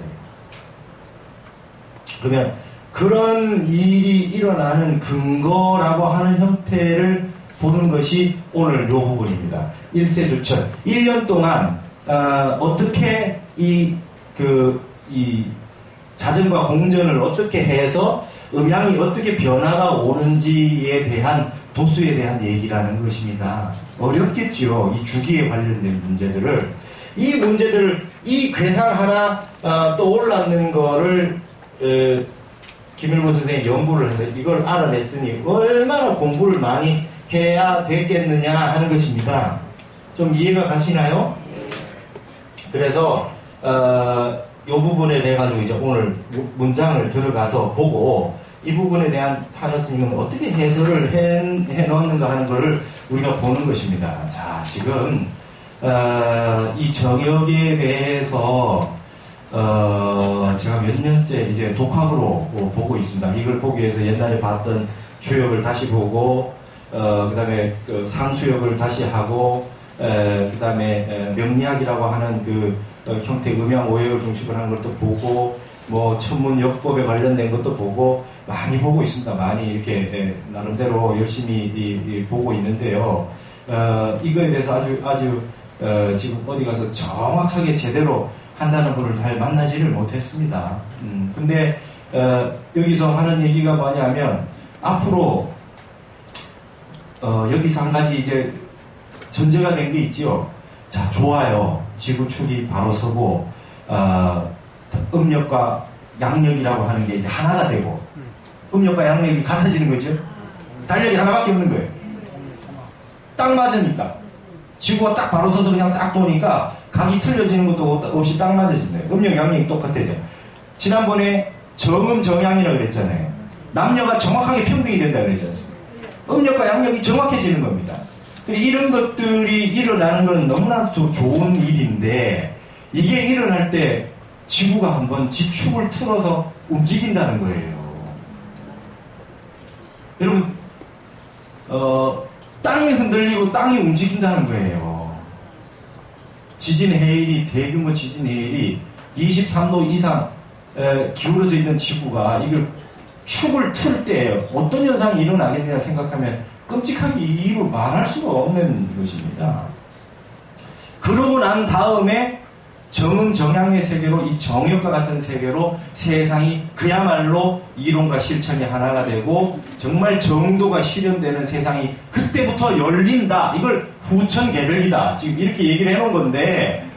그러면 그런 일이 일어나는 근거라고 하는 형태를 보는 것이 오늘 요 부분입니다. 일세조천. 1년 동안 어떻게 이 자전과 공전을 어떻게 해서 음양이 어떻게 변화가 오는지에 대한 도수에 대한 얘기라는 것입니다. 어렵겠지요. 이 주기에 관련된 문제들을. 이 문제들을, 이 괴상 하나 떠올랐는 거를 김일구 선생이 연구를 해서 이걸 알아냈으니 얼마나 공부를 많이 해야 되겠느냐 하는 것입니다. 좀 이해가 가시나요? 그래서 이 부분에 대해 가지고 이제 오늘 문장을 들어가서 보고 이 부분에 대한 타너 스님은 어떻게 해설을 해 놓는가 하는 것을 우리가 보는 것입니다. 자, 지금 이 정역에 대해서 제가 몇 년째 이제 독학으로 보고 있습니다. 이걸 보기 위해서 옛날에 봤던 주역을 다시 보고 그 다음에 그 상수역을 다시 하고 그 다음에 명리학이라고 하는 그 형태 음양 오역을 중심으로 하는 것도 보고 뭐 천문역법에 관련된 것도 보고 많이 보고 있습니다. 많이 이렇게 나름대로 열심히 보고 있는데요. 이거에 대해서 아주 지금 어디 가서 정확하게 제대로 한다는 분을 잘 만나지를 못했습니다. 근데 여기서 하는 얘기가 뭐냐면 앞으로 여기서 한 가지 이제 전제가 된 게 있지요. 자, 좋아요. 지구축이 바로 서고 음력과 양력이라고 하는 게 이제 하나가 되고 음력과 양력이 같아지는 거죠. 달력이 하나밖에 없는 거예요. 딱 맞으니까 지구가 딱 바로 서서 그냥 딱 도니까 각이 틀려지는 것도 없이 딱 맞아지네요. 음력 양력이 똑같아요. 지난번에 정음 정양이라고 그랬잖아요. 남녀가 정확하게 평등이 된다고 그랬지 않습니까? 음력과 양력이 정확해지는 겁니다. 이런 것들이 일어나는 건 너무나 좋은 일인데 이게 일어날 때 지구가 한번 지축을 틀어서 움직인다는 거예요. 여러분 땅이 흔들리고 땅이 움직인다는 거예요. 지진 해일이 대규모 지진 해일이 23도 이상 기울어져 있는 지구가 이걸 축을 틀 때 어떤 현상이 일어나겠느냐 생각하면 끔찍하게 이루 말할 수가 없는 것입니다. 그러고 난 다음에 정음 정양의 세계로 이 정역과 같은 세계로 세상이 그야말로 이론과 실천이 하나가 되고 정말 정도가 실현되는 세상이 그때부터 열린다. 이걸 후천개벽이다. 지금 이렇게 얘기를 해놓은 건데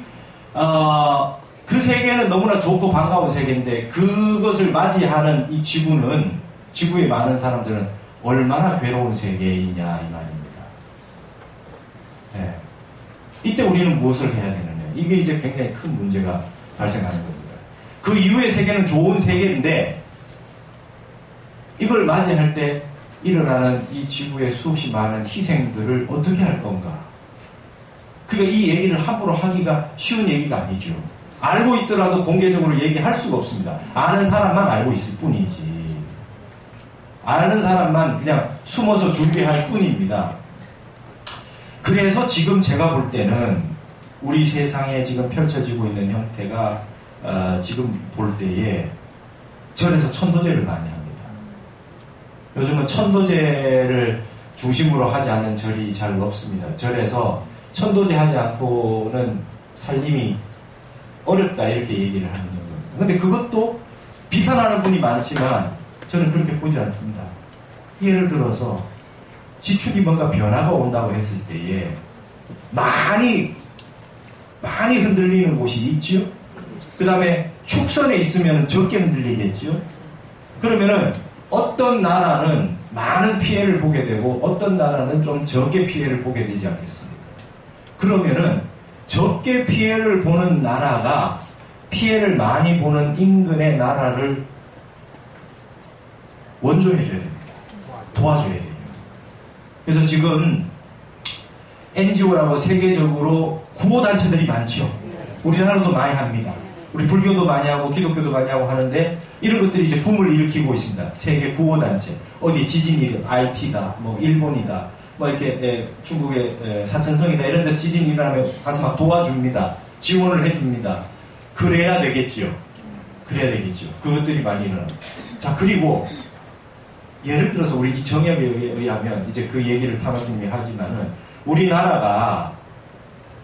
그 세계는 너무나 좋고 반가운 세계인데 그것을 맞이하는 이 지구의 많은 사람들은 얼마나 괴로운 세계이냐 이 말입니다. 네. 이때 우리는 무엇을 해야 되느냐. 이게 이제 굉장히 큰 문제가 발생하는 겁니다. 그 이후의 세계는 좋은 세계인데 이걸 맞이할 때 일어나는 이 지구의 수없이 많은 희생들을 어떻게 할 건가? 그러니까 이 얘기를 함부로 하기가 쉬운 얘기가 아니죠. 알고 있더라도 공개적으로 얘기할 수가 없습니다. 아는 사람만 알고 있을 뿐이지. 아는 사람만 그냥 숨어서 준비할 뿐입니다. 그래서 지금 제가 볼 때는 우리 세상에 지금 펼쳐지고 있는 형태가 지금 볼 때에 절에서 천도제를 많이 합니다. 요즘은 천도제를 중심으로 하지 않는 절이 잘 없습니다. 절에서 천도제 하지 않고는 살림이 어렵다 이렇게 얘기를 하는 겁니다. 근데 그것도 비판하는 분이 많지만 저는 그렇게 보지 않습니다. 예를 들어서 지축이 뭔가 변화가 온다고 했을 때에 많이 흔들리는 곳이 있죠. 그 다음에 축선에 있으면 적게 흔들리겠죠. 그러면은 어떤 나라는 많은 피해를 보게 되고 어떤 나라는 좀 적게 피해를 보게 되지 않겠습니까? 그러면은 적게 피해를 보는 나라가 피해를 많이 보는 인근의 나라를 원조해줘야 됩니다. 도와줘야 돼요. 그래서 지금 NGO라고 세계적으로 구호단체들이 많죠. 우리나라도 많이 합니다. 우리 불교도 많이 하고 기독교도 많이 하고 하는데 이런 것들이 이제 붐을 일으키고 있습니다. 세계 구호단체. 어디 지진이 IT다, 뭐 일본이다, 뭐 이렇게 중국의 사천성이다 이런 데 지진이 일어나면 가서 막 도와줍니다. 지원을 해줍니다. 그래야 되겠죠. 그래야 되겠죠. 그것들이 많이 일어납니다. 자, 그리고 예를 들어서 우리 이 정약에 의하면 이제 그 얘기를 타마스님이 하지만은 우리나라가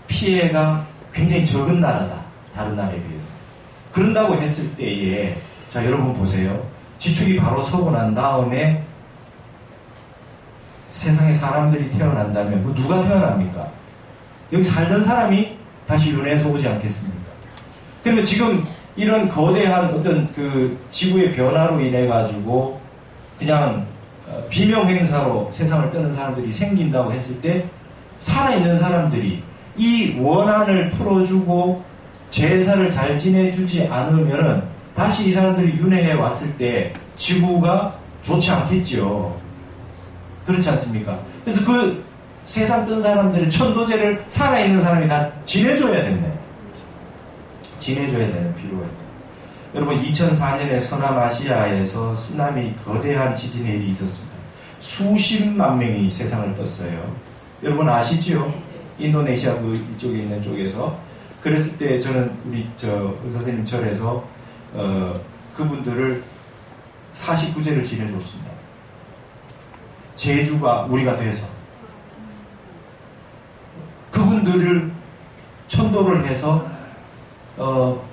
피해가 굉장히 적은 나라다. 다른 나라에 비해서. 그런다고 했을 때에 자 여러분 보세요. 지축이 바로 서고 난 다음에 세상에 사람들이 태어난다면 뭐 누가 태어납니까? 여기 살던 사람이 다시 윤회에서 오지 않겠습니까? 그러면 지금 이런 거대한 어떤 그 지구의 변화로 인해 가지고 그냥 비명 행사로 세상을 떠는 사람들이 생긴다고 했을 때 살아있는 사람들이 이 원한을 풀어주고 제사를 잘 지내주지 않으면은 다시 이 사람들이 윤회에 왔을 때 지구가 좋지 않겠죠. 그렇지 않습니까? 그래서 그 세상 뜬 사람들의 천도제를 살아있는 사람이 다 지내줘야 된대. 지내줘야 되는 필요가 있다. 여러분 2004년에 서남아시아에서 쓰나미 거대한 지진의 일이 있었습니다. 수십만 명이 세상을 떴어요. 여러분 아시죠? 인도네시아 그 이쪽에 있는 쪽에서 그랬을 때 저는 우리 의사선생님 절에서 그분들을 49제를 지내줬습니다. 제주가 우리가 돼서 그분들을 천도를 해서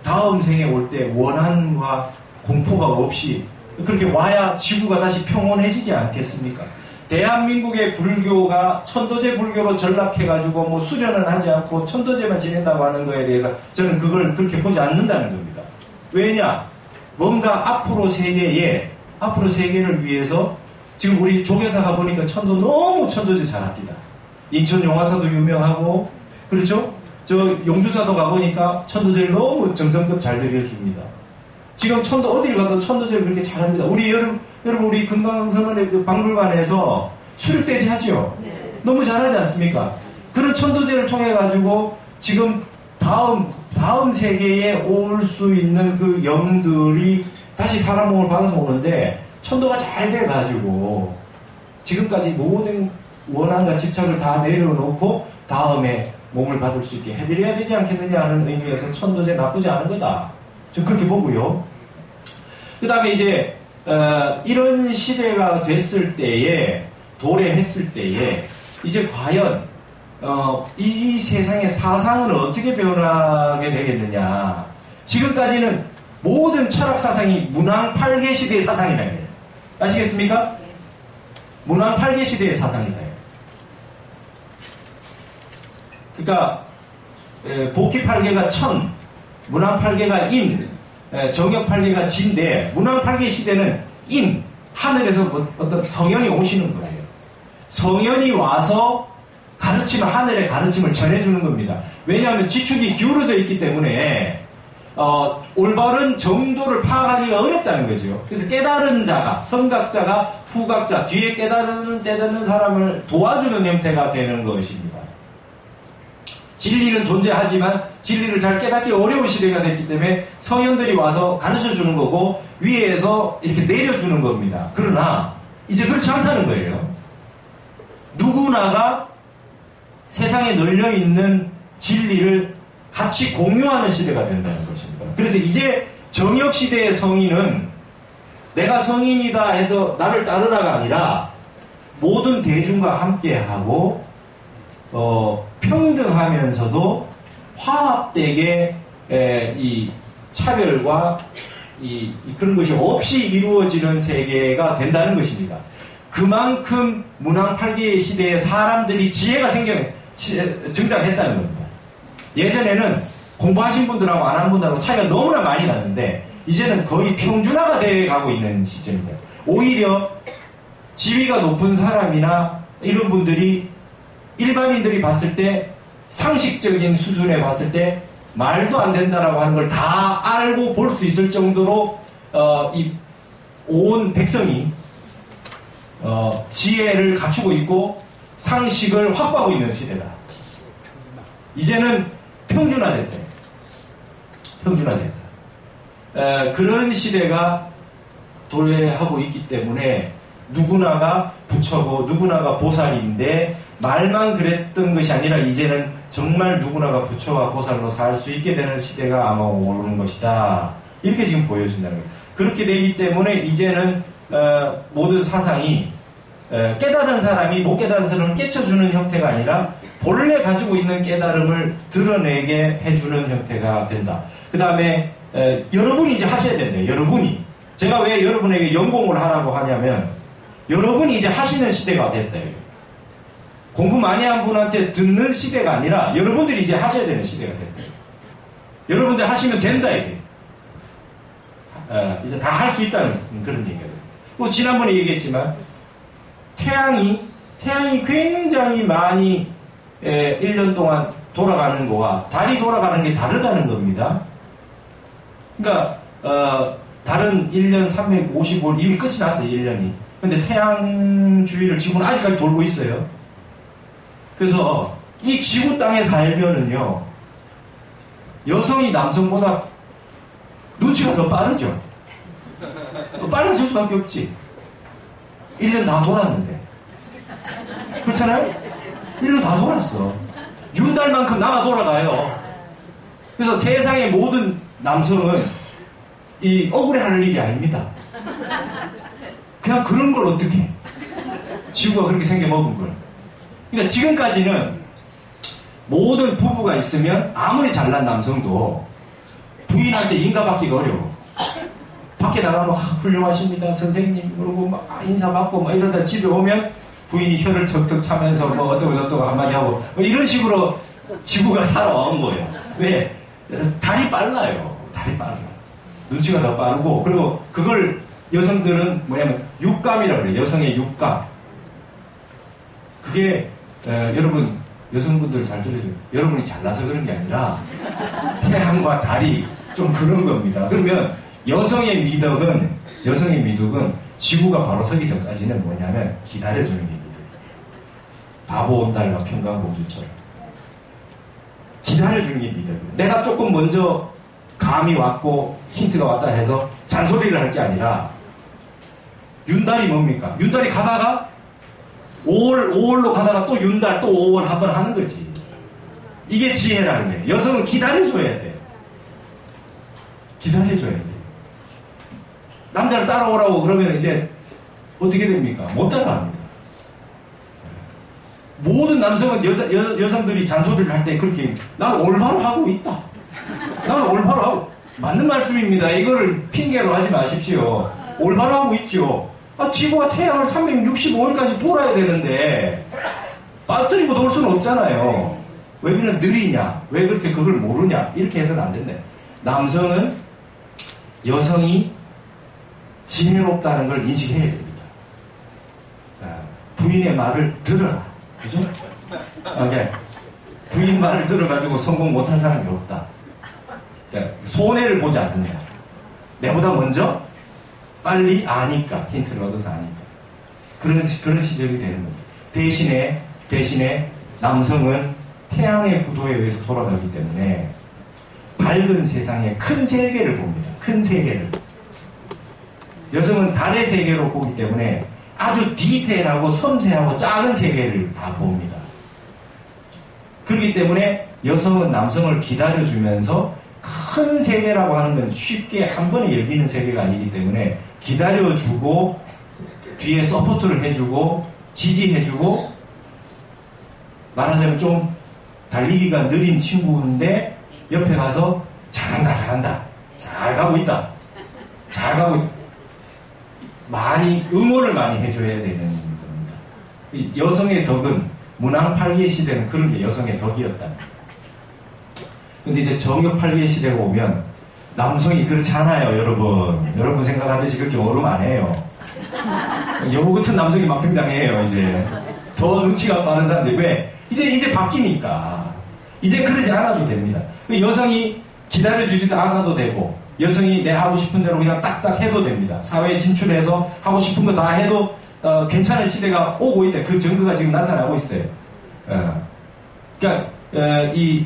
다음 생에 올 때 원한과 공포가 없이 그렇게 와야 지구가 다시 평온해지지 않겠습니까? 대한민국의 불교가 천도제 불교로 전락해가지고 뭐 수련은 하지 않고 천도제만 지낸다고 하는 거에 대해서 저는 그걸 그렇게 보지 않는다는 겁니다. 왜냐? 뭔가 앞으로 세계를 위해서 지금 우리 조계사가 보니까 너무 천도제 잘합니다. 인천 용화사도 유명하고 그렇죠? 저 용주사도 가보니까 천도제를 너무 정성껏 잘 드려줍니다. 지금 어딜 가도 천도제를 그렇게 잘합니다. 우리 여러분 우리 금강선언의 그 박물관에서 수륙대지 하죠? 네. 너무 잘하지 않습니까? 그런 천도제를 통해 가지고 지금 다음 세계에 올 수 있는 그 영들이 다시 사람 몸을 받아서 오는데 천도가 잘 돼 가지고 지금까지 모든 원한과 집착을 다 내려놓고 다음에 몸을 받을 수 있게 해드려야 되지 않겠느냐 하는 의미에서 천도제 나쁘지 않은 거다. 저 그렇게 보고요. 그 다음에 이제 이런 시대가 됐을 때에 도래했을 때에 이제 과연 이 세상의 사상은 어떻게 변하게 되겠느냐. 지금까지는 모든 철학 사상이 문왕 8개 시대의 사상이라는 거예요. 아시겠습니까? 문왕 8개 시대의 사상이다. 그러니까 복희 8개가 천, 문왕 8개가 인, 정역 8개가 진데 문왕 8개 시대는 인, 하늘에서 어떤 성현이 오시는 거예요. 성현이 와서 하늘의 가르침을 전해주는 겁니다. 왜냐하면 지축이 기울어져 있기 때문에 올바른 정도를 파악하기가 어렵다는 거죠. 그래서 깨달은 자가, 선각자가 후각자, 뒤에 깨닫는 사람을 도와주는 형태가 되는 것입니다. 진리는 존재하지만 진리를 잘 깨닫기 어려운 시대가 됐기 때문에 성현들이 와서 가르쳐 주는 거고 위에서 이렇게 내려주는 겁니다. 그러나 이제 그렇지 않다는 거예요. 누구나가 세상에 널려있는 진리를 같이 공유하는 시대가 된다는 것입니다. 그래서 이제 정역시대의 성인은 내가 성인이다 해서 나를 따르라가 아니라 모든 대중과 함께하고 평등하면서도 화합되게 이 차별과 그런 것이 없이 이루어지는 세계가 된다는 것입니다. 그만큼 문왕팔계의 시대에 사람들이 지혜가 증장했다는 겁니다. 예전에는 공부하신 분들하고 안 한 분들하고 차이가 너무나 많이 났는데 이제는 거의 평준화가 되어 가고 있는 시점입니다. 오히려 지위가 높은 사람이나 이런 분들이 일반인들이 봤을 때 상식적인 수준에 봤을 때 말도 안 된다라고 하는 걸 다 알고 볼 수 있을 정도로 온 백성이 지혜를 갖추고 있고 상식을 확보하고 있는 시대다. 이제는 평준화됐다. 그런 시대가 도래하고 있기 때문에 누구나가 부처고 누구나가 보살인데 말만 그랬던 것이 아니라 이제는 정말 누구나가 부처와 보살로 살 수 있게 되는 시대가 아마 오는 것이다. 이렇게 지금 보여진다는 거예요. 그렇게 되기 때문에 이제는 모든 사상이 깨달은 사람이 못 깨달은 사람을 깨쳐주는 형태가 아니라 본래 가지고 있는 깨달음을 드러내게 해주는 형태가 된다. 그 다음에 여러분이 이제 하셔야 된대요. 여러분이. 제가 왜 여러분에게 연공을 하라고 하냐면 여러분이 이제 하시는 시대가 됐다. 공부 많이 한 분한테 듣는 시대가 아니라 여러분들이 이제 하셔야 되는 시대가 됐다. 여러분들 하시면 된다. 이게. 이제 다 할 수 있다는 그런 얘기가 돼요. 또 지난번에 얘기했지만 태양이 굉장히 많이 1년 동안 돌아가는 거와 달이 돌아가는 게 다르다는 겁니다. 그러니까 달은 1년 355일 이미 끝이 났어요. 1년이. 근데 태양 주위를 지구는 아직까지 돌고 있어요. 그래서 이 지구 땅에 살면은요 여성이 남성보다 눈치가 더 빠르죠. 또 빨라질 수밖에 없지. 1년 다 돌았는데. 그렇잖아요? 1년 다 돌았어. 윤달만큼 남아 돌아가요. 그래서 세상의 모든 남성은 이 억울해하는 일이 아닙니다. 그냥 그런 걸 어떻게 해? 지구가 그렇게 생겨먹은 걸. 그러니까 지금까지는 모든 부부가 있으면 아무리 잘난 남성도 부인한테 인가받기가 어려워. 밖에 나가면 훌륭하십니다 선생님 그러고 막 인사받고 막 이러다 집에 오면 부인이 혀를 척척 차면서 뭐 어쩌고 저쩌고 한마디 하고 뭐 이런 식으로 지구가 살아온 거예요. 왜? 달이 빨라요. 달이 빨라요. 눈치가 더 빠르고 그리고 그걸 여성들은 뭐냐면 육감이라고 그래요. 여성의 육감. 그게 여러분 여성분들 잘 들으세요. 여러분이 잘나서 그런 게 아니라 태양과 달이 좀 그런 겁니다. 그러면 여성의 미덕은 지구가 바로 서기 전까지는 뭐냐면 기다려주는 게 미덕이에요. 바보 온달과 평강공주처럼 기다려주는 게 미덕이에요. 내가 조금 먼저 감이 왔고 힌트가 왔다 해서 잔소리를 할 게 아니라 윤달이 뭡니까? 윤달이 가다가 5월로 가다가 또 윤달 또 5월 한번 하는 거지. 이게 지혜라는 거예요. 여성은 기다려줘야 돼. 기다려줘야 돼. 남자를 따라오라고 그러면 이제 어떻게 됩니까? 못 따라갑니다. 모든 남성은 여성들이 잔소리를 할 때 그렇게 나는 올바로 하고 있다. 나는 올바로 하고 맞는 말씀입니다. 이거를 핑계로 하지 마십시오. 올바로 하고 있죠. 지구가 태양을 365일까지 돌아야 되는데 빠뜨리고 돌 수는 없잖아요. 왜 그냥 느리냐? 왜 그렇게 그걸 모르냐? 이렇게 해서는 안 된다. 남성은 여성이 지혜롭다는 걸 인식해야 됩니다. 부인의 말을 들어라. 그죠? 부인 말을 들어가지고 성공 못한 사람이 없다. 그러니까 손해를 보지 않는다. 내보다 먼저 빨리 아니까, 힌트를 얻어서 아니까. 그런 시절이 되는 겁니다. 대신에 남성은 태양의 구조에 의해서 돌아가기 때문에 밝은 세상의 큰 세계를 봅니다. 큰 세계를. 여성은 달의 세계로 보기 때문에 아주 디테일하고 섬세하고 작은 세계를 다 봅니다. 그렇기 때문에 여성은 남성을 기다려주면서 큰 세계라고 하는 건 쉽게 한 번에 열리는 세계가 아니기 때문에 기다려주고 뒤에 서포트를 해주고 지지해주고 말하자면 좀 달리기가 느린 친구인데 옆에 가서 잘한다 잘 가고 있다 많이 응원을 많이 해줘야 되는 겁니다. 이 여성의 덕은 문왕 8기의 시대는 그런 게 여성의 덕이었다. 근데 이제 정욕 8기의 시대가 오면 남성이 그렇지 않아요, 여러분. 여러분 생각하듯이 그렇게 오름 안 해요. 여우 같은 남성이 막 등장해요, 이제. 더 눈치가 빠른 사람들. 왜? 이제 바뀌니까. 이제 그러지 않아도 됩니다. 여성이 기다려주지도 않아도 되고, 여성이 내 하고 싶은 대로 그냥 딱딱 해도 됩니다. 사회에 진출해서 하고 싶은 거 다 해도 괜찮은 시대가 오고 있다. 그 증거가 지금 나타나고 있어요. 그러니까 이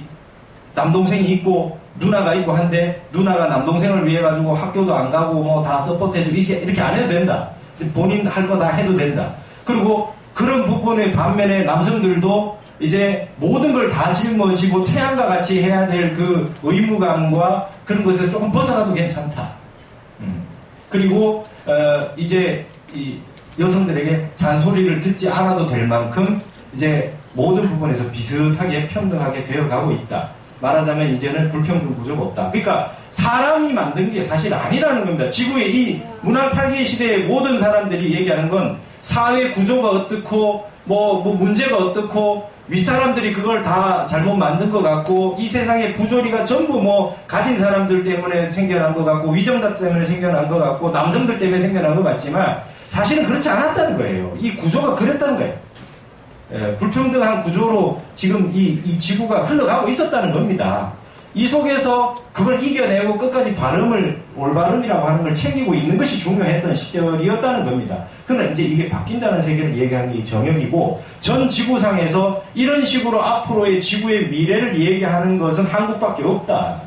남동생이 있고 누나가 있고 한데 누나가 남동생을 위해 가지고 학교도 안 가고 뭐 다 서포트해주고 이렇게 안 해도 된다. 본인 할 거 다 해도 된다. 그리고 그런 부분의 반면에 남성들도 이제 모든 걸 다 짊어지고 태양과 같이 해야 될 그 의무감과 그런 것에서 조금 벗어나도 괜찮다. 그리고 이제 이 여성들에게 잔소리를 듣지 않아도 될 만큼 이제 모든 부분에서 비슷하게 평등하게 되어가고 있다. 말하자면 이제는 불평등 구조가 없다. 그러니까 사람이 만든 게 사실 아니라는 겁니다. 지구의 이 문화 8기 시대의 모든 사람들이 얘기하는 건 사회 구조가 어떻고 뭐 문제가 어떻고 윗사람들이 그걸 다 잘못 만든 것 같고 이 세상의 부조리가 전부 뭐 가진 사람들 때문에 생겨난 것 같고 위정자 때문에 생겨난 것 같고 남성들 때문에 생겨난 것 같지만 사실은 그렇지 않았다는 거예요. 이 구조가 그랬다는 거예요. 불평등한 구조로 지금 이 지구가 흘러가고 있었다는 겁니다. 이 속에서 그걸 이겨내고 끝까지 올바름이라고 하는 걸 챙기고 있는 것이 중요했던 시절이었다는 겁니다. 그러나 이제 이게 바뀐다는 세계를 얘기하는 게 정역이고 전 지구상에서 이런 식으로 앞으로의 지구의 미래를 얘기하는 것은 한국밖에 없다.